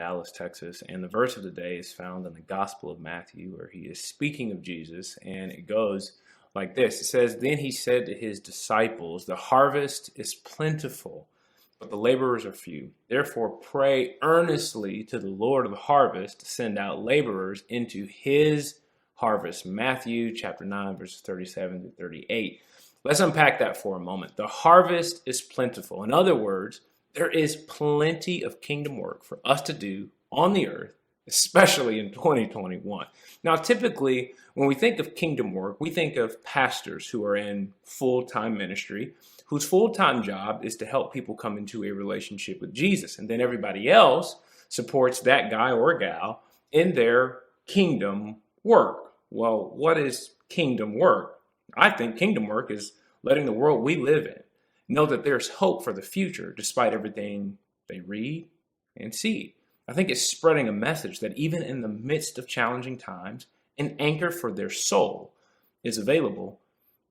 Dallas, Texas, and the verse of the day is found in the Gospel of Matthew, where he is speaking of Jesus, and it goes like this. It says, "Then he said to his disciples, the harvest is plentiful, but the laborers are few. Therefore pray earnestly to the Lord of the harvest to send out laborers into his harvest." Matthew chapter 9, verses 37 to 38. Let's unpack that for a moment. The harvest is plentiful. In other words, there is plenty of kingdom work for us to do on the earth, especially in 2021. Now, typically, when we think of kingdom work, we think of pastors who are in full-time ministry, whose full-time job is to help people come into a relationship with Jesus. And then everybody else supports that guy or gal in their kingdom work. Well, what is kingdom work? I think kingdom work is letting the world we live in know that there's hope for the future despite everything they read and see. I think it's spreading a message that even in the midst of challenging times, an anchor for their soul is available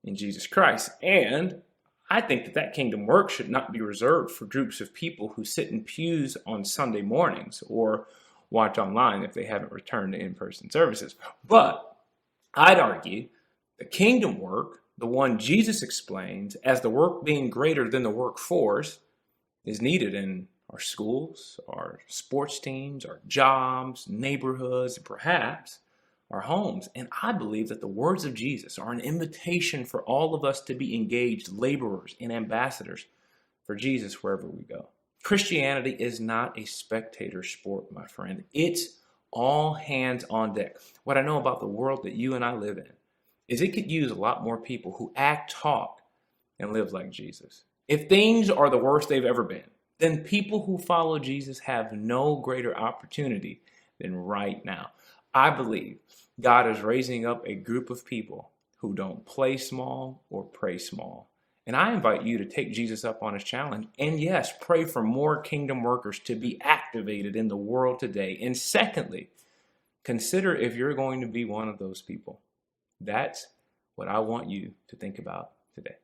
in Jesus Christ. And I think that that kingdom work should not be reserved for groups of people who sit in pews on Sunday mornings or watch online if they haven't returned to in-person services. But I'd argue the kingdom work, the one Jesus explains as the work being greater than the workforce, is needed in our schools, our sports teams, our jobs, neighborhoods, and perhaps our homes. And I believe that the words of Jesus are an invitation for all of us to be engaged laborers and ambassadors for Jesus wherever we go. Christianity is not a spectator sport, my friend. It's all hands on deck. What I know about the world that you and I live in is it could use a lot more people who act, talk, and live like Jesus. If things are the worst they've ever been, then people who follow Jesus have no greater opportunity than right now. I believe God is raising up a group of people who don't play small or pray small. And I invite you to take Jesus up on his challenge and yes, pray for more kingdom workers to be activated in the world today. And secondly, consider if you're going to be one of those people. That's what I want you to think about today.